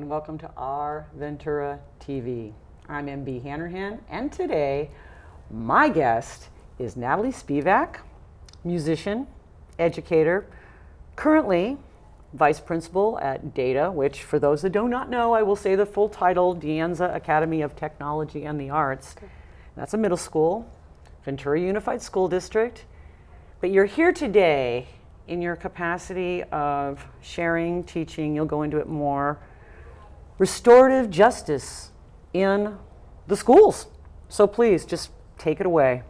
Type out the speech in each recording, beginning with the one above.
and welcome to Our Ventura TV. I'm MB Hanrahan, and today my guest is Natalie Spevak, musician, educator, currently vice principal at DATA, which for those that do not know, I will say the full title, De Anza Academy of Technology and the Arts. Okay. That's a middle school, Ventura Unified School District. But you're here today in your capacity of sharing, teaching, you'll go into it more, restorative justice in the schools. So please, just take it away.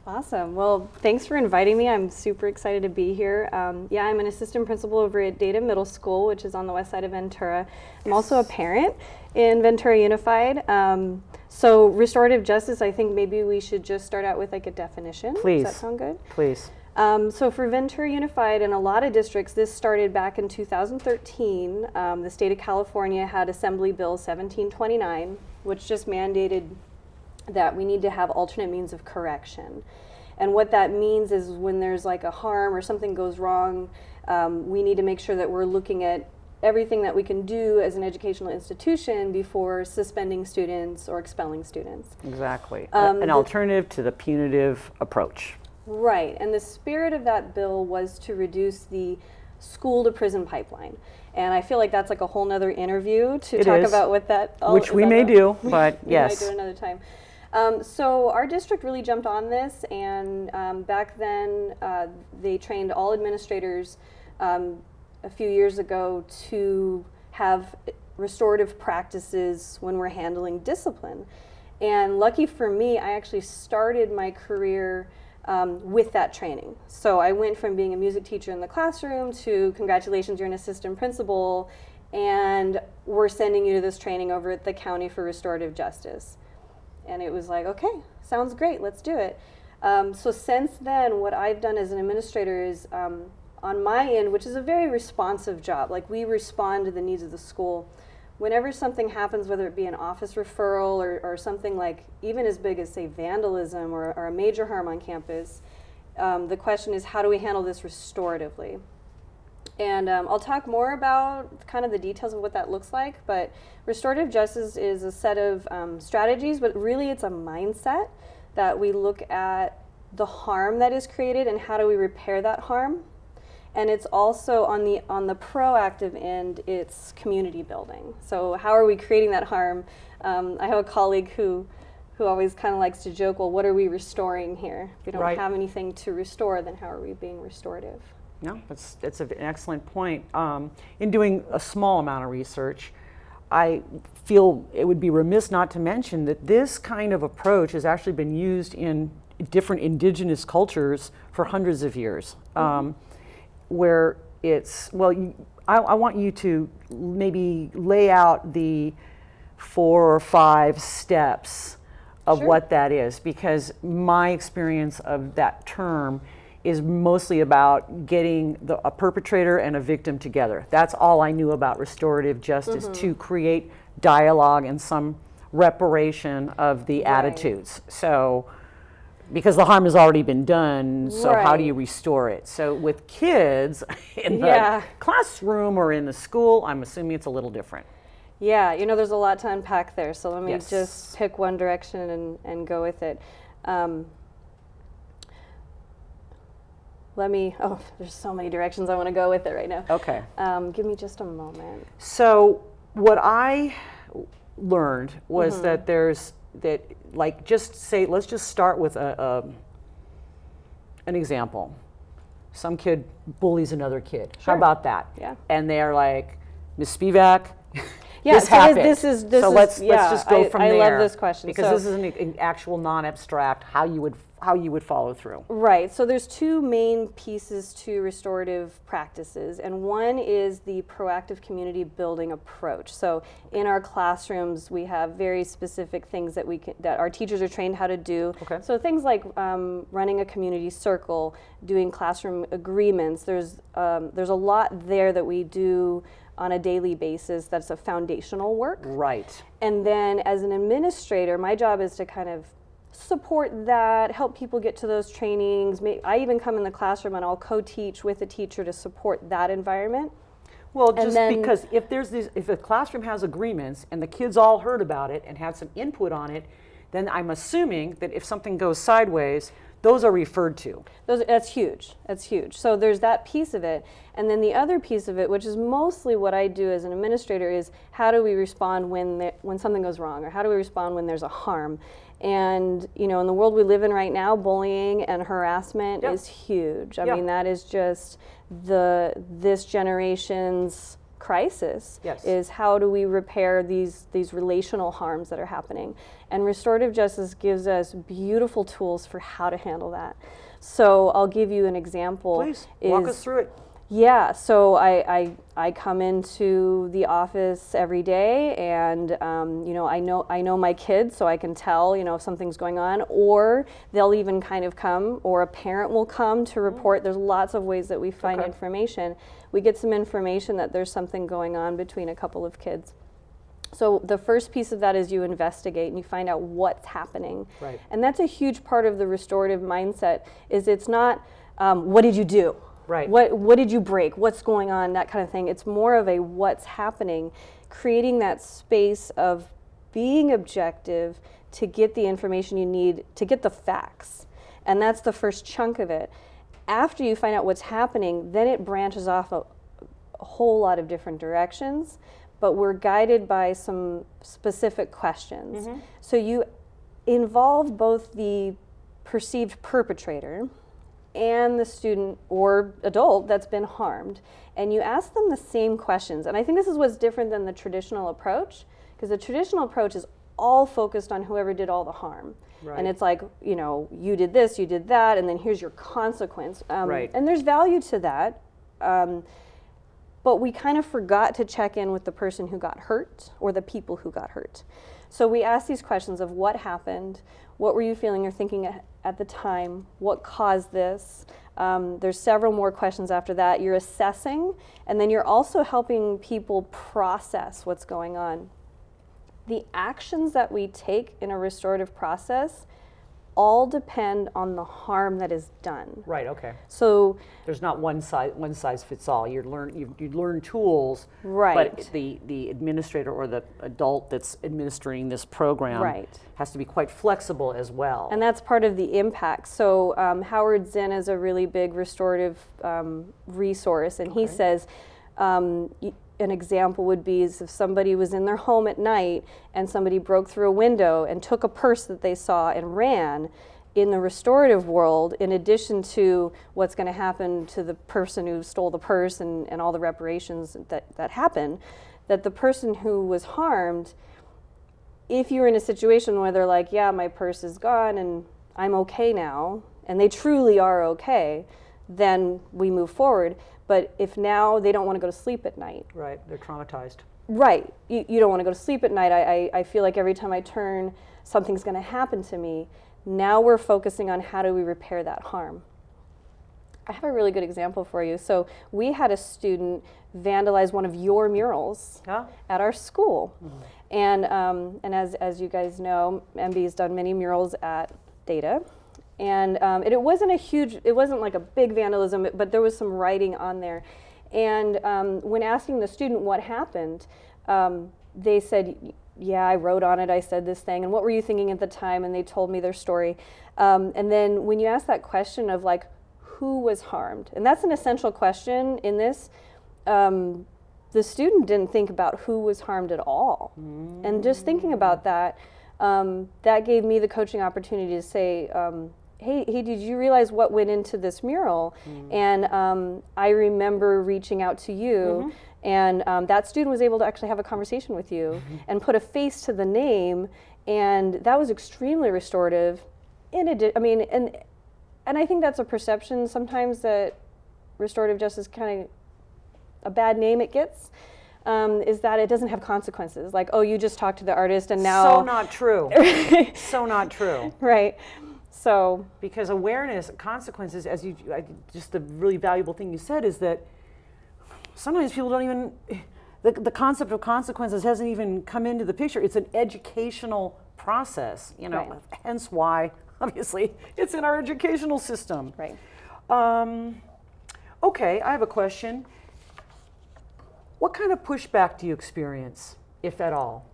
Awesome. Well, thanks for inviting me. I'm super excited to be here. I'm an assistant principal over at Data Middle School, which is on the west side of Ventura. I'm also a parent in Ventura Unified. So restorative justice, I think maybe we should just start out with like a definition. Please. Does that sound good? Please. So for Ventura Unified and a lot of districts, this started back in 2013. The state of California had Assembly Bill 1729, which just mandated that we need to have alternate means of correction. And what that means is when there's like a harm or something goes wrong, we need to make sure that we're looking at everything that we can do as an educational institution before suspending students or expelling students. Exactly. An alternative to the punitive approach. Right, and the spirit of that bill was to reduce the school to prison pipeline. And I feel like that's like a whole nother interview to talk about what that... Which we may do, but yes. We might do it another time. So our district really jumped on this, and back then they trained all administrators a few years ago to have restorative practices when we're handling discipline. And lucky for me, I actually started my career with that training. So I went from being a music teacher in the classroom to congratulations, you're an assistant principal, and we're sending you to this training over at the County for Restorative Justice. And it was like, okay, sounds great, let's do it. So since then, what I've done as an administrator is on my end, which is a very responsive job, like we respond to the needs of the school. Whenever something happens, whether it be an office referral or something like even as big as, say, vandalism or a major harm on campus, the question is, how do we handle this restoratively? And I'll talk more about kind of the details of what that looks like, but restorative justice is a set of strategies, but really it's a mindset that we look at the harm that is created and how do we repair that harm. And it's also on the proactive end, it's community building. So how are we creating that harm? I have a colleague who always kind of likes to joke, well, what are we restoring here? If we don't have anything to restore, then how are we being restorative? No, that's an excellent point. In doing a small amount of research, I feel it would be remiss not to mention that this kind of approach has actually been used in different indigenous cultures for hundreds of years. Where it's, well, I want you to maybe lay out the 4 or 5 steps of what that is, because my experience of that term is mostly about getting a perpetrator and a victim together. That's all I knew about restorative justice, to create dialogue and some reparation of the attitudes. So, because the harm has already been done, so how do you restore it? So with kids in the classroom or in the school, I'm assuming it's a little different. Yeah, you know, there's a lot to unpack there, so let me just pick one direction and go with it. There's so many directions I want to go with it right now. Okay. Give me just a moment. So what I learned was that let's just start with an example. Some kid bullies another kid. How about that? Yeah. And they're like, Ms. Spevak, this happened. Let's just go from there. I love this question. Because this is an actual non-abstract, how you would follow through. Right, so there's 2 main pieces to restorative practices, and one is the proactive community building approach. So in our classrooms, we have very specific things that that our teachers are trained how to do. Okay. So things like running a community circle, doing classroom agreements. There's a lot there that we do on a daily basis that's a foundational work. Right. And then as an administrator, my job is to kind of support that, help people get to those trainings. I even come in the classroom and I'll co-teach with a teacher to support that environment. Well, And just then- because if a classroom has agreements and the kids all heard about it and had some input on it, then I'm assuming that if something goes sideways, those are referred to. That's huge. That's huge. So there's that piece of it. And then the other piece of it, which is mostly what I do as an administrator, is how do we respond when something goes wrong, or how do we respond when there's a harm? And, you know, in the world we live in right now, bullying and harassment Yep. is huge. I Yeah. mean, that is just this generation's crisis. Yes. Is how do we repair these relational harms that are happening? And restorative justice gives us beautiful tools for how to handle that. So I'll give you an example. Please walk us through it. Yeah, so I come into the office every day, and you know, I know my kids, so I can tell, you know, if something's going on, or they'll even kind of come, or a parent will come to report. There's lots of ways that we find Okay. information. We get some information that there's something going on between a couple of kids. So the first piece of that is you investigate and you find out what's happening. Right. And that's a huge part of the restorative mindset. Is it's not what did you do? Right. What did you break? What's going on? That kind of thing. It's more of a what's happening, creating that space of being objective to get the information you need, to get the facts. And that's the first chunk of it. After you find out what's happening, then it branches off a whole lot of different directions, but we're guided by some specific questions. Mm-hmm. So you involve both the perceived perpetrator and the student or adult that's been harmed, and you ask them the same questions. And I think this is what's different than the traditional approach, because the traditional approach is all focused on whoever did all the harm. Right. And it's like, you know, you did this, you did that, and then here's your consequence. Right. And there's value to that, but we kind of forgot to check in with the person who got hurt or the people who got hurt. So we ask these questions of what happened, what were you feeling or thinking at the time, what caused this. There's several more questions after that. You're assessing, and then you're also helping people process what's going on. The actions that we take in a restorative process all depend on the harm that is done. Right. Okay. So There's not one size fits all. You learn tools, Right. But the administrator or the adult that's administering this program Right. has to be quite flexible as well. And that's part of the impact. So Howard Zinn is a really big restorative resource, and he says an example would be is if somebody was in their home at night and somebody broke through a window and took a purse that they saw and ran. In the restorative world, in addition to what's going to happen to the person who stole the purse and all the reparations that happen, that the person who was harmed, if you're in a situation where they're like, yeah, my purse is gone and I'm okay now, and they truly are okay, then we move forward. But if now they don't want to go to sleep at night. Right, they're traumatized. Right, you don't want to go to sleep at night. I feel like every time I turn, something's going to happen to me. Now we're focusing on how do we repair that harm. I have a really good example for you. So we had a student vandalize one of your murals at our school. Mm-hmm. And as you guys know, MB has done many murals at Data. And it wasn't like a big vandalism, but there was some writing on there. And when asking the student what happened, they said, yeah, I wrote on it, I said this thing, and what were you thinking at the time? And they told me their story. And then when you ask that question of like, who was harmed? And that's an essential question in this. The student didn't think about who was harmed at all. Mm. And just thinking about that, that gave me the coaching opportunity to say, hey, did you realize what went into this mural? Mm. And I remember reaching out to you, mm-hmm. and that student was able to actually have a conversation with you, mm-hmm. and put a face to the name, and that was extremely restorative. And I think that's a perception sometimes that restorative justice kind of a bad name it gets. Is that it doesn't have consequences. Like, oh, you just talked to the artist and now... So not true. So not true. Right. So... Because awareness, consequences, just the really valuable thing you said is that sometimes people don't even... The concept of consequences hasn't even come into the picture. It's an educational process, right. Hence why, obviously, it's in our educational system. Right. Okay, I have a question. What kind of pushback do you experience, if at all?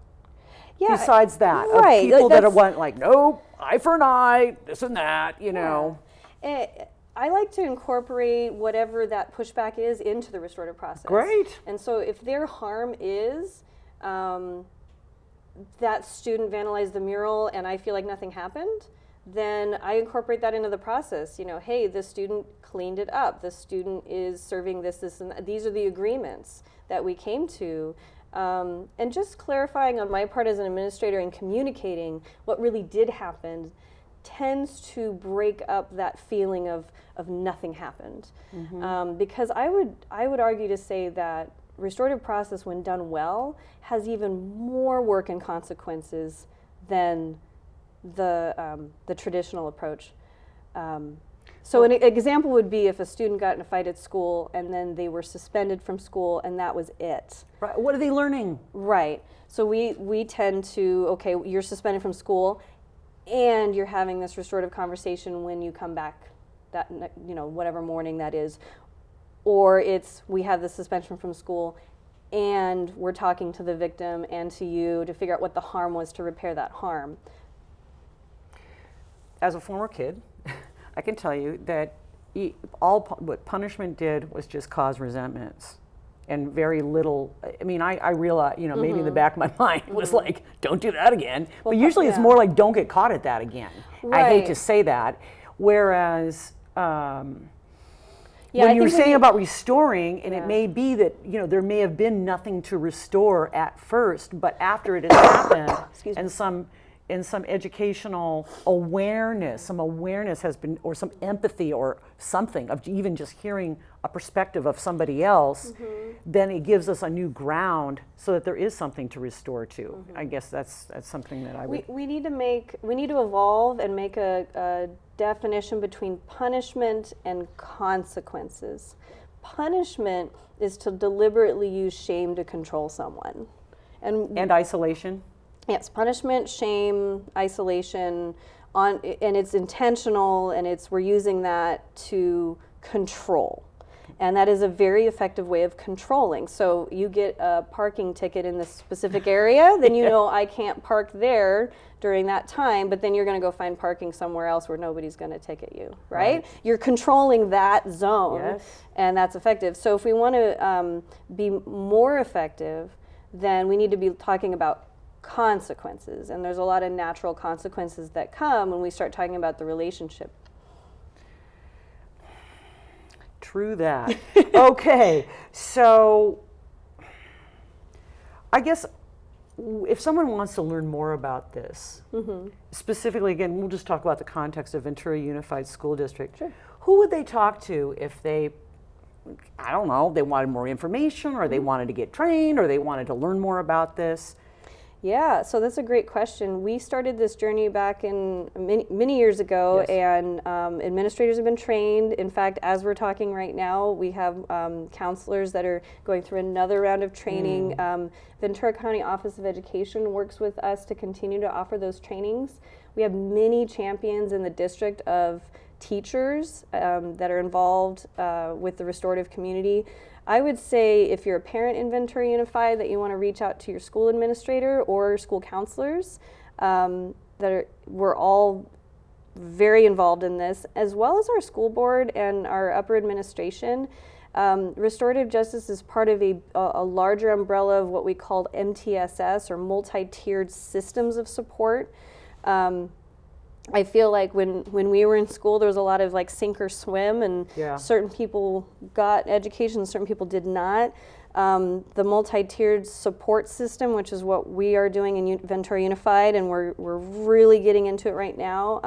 Yeah, besides that, right. of people that are like, nope, eye for an eye, this and that, you know. I like to incorporate whatever that pushback is into the restorative process. Great. And so if their harm is that student vandalized the mural and I feel like nothing happened, then I incorporate that into the process. You know, hey, the student cleaned it up. The student is serving this, and that. These are the agreements that we came to. And just clarifying on my part as an administrator and communicating what really did happen tends to break up that feeling of nothing happened. Because I would argue to say that restorative process, when done well, has even more work and consequences than the traditional approach. So an example would be if a student got in a fight at school and then they were suspended from school and that was it. Right. What are they learning? Right. So we tend to, okay, you're suspended from school and you're having this restorative conversation when you come back that, you know, whatever morning that is. Or it's, we have the suspension from school and we're talking to the victim and to you to figure out what the harm was to repair that harm. As a former kid, I can tell you that what punishment did was just cause resentments and very little. I mean, I realize, you know, maybe in the back of my mind was like, don't do that again. Well, but usually it's more like, don't get caught at that again. Right. I hate to say that. Whereas when you were saying about restoring, and it may be that, you know, there may have been nothing to restore at first, but after it has happened, and some educational awareness, some awareness has been, or some empathy or something of even just hearing a perspective of somebody else, then it gives us a new ground so that there is something to restore to. I guess that's something that I would. We need to evolve and make a definition between punishment and consequences. Punishment is to deliberately use shame to control someone. And isolation? Yes, punishment, shame, isolation, and it's intentional, and we're using that to control. And that is a very effective way of controlling. So you get a parking ticket in this specific area, then you know I can't park there during that time, but then you're going to go find parking somewhere else where nobody's going to ticket you, right? You're controlling that zone, and that's effective. So if we want to be more effective, then we need to be talking about consequences, and there's a lot of natural consequences that come when we start talking about the relationship. True that. Okay, so I guess if someone wants to learn more about this, specifically, again, we'll just talk about the context of Ventura Unified School District. Sure. Who would they talk to if they, I don't know, they wanted more information, or they wanted to get trained, or they wanted to learn more about this? Yeah, so that's a great question. We started this journey back in many years ago, and administrators have been trained. In fact, as we're talking right now, we have counselors that are going through another round of training. Ventura County Office of Education works with us to continue to offer those trainings. We have many champions in the district of teachers that are involved with the restorative community. I would say if you're a parent in Ventura Unified, that you want to reach out to your school administrator or school counselors. We're all very involved in this, as well as our school board and our upper administration. Restorative justice is part of a larger umbrella of what we call MTSS, or multi-tiered systems of support. I feel like when we were in school, there was a lot of like sink or swim, and certain people got education, certain people did not. The multi-tiered support system, which is what we are doing in Ventura Unified, and we're really getting into it right now.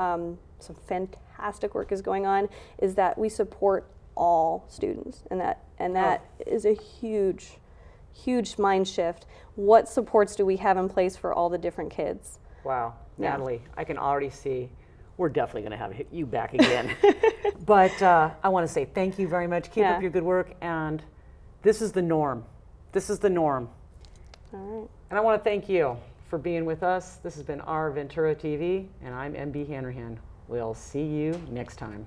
Some fantastic work is going on, is that we support all students, and that is a huge mind shift. What supports do we have in place for all the different kids? Wow. Natalie, I can already see we're definitely going to have you back again. But I want to say thank you very much. Keep up your good work. And this is the norm. This is the norm. All right. And I want to thank you for being with us. This has been Our Ventura TV, and I'm MB Hanrahan. We'll see you next time.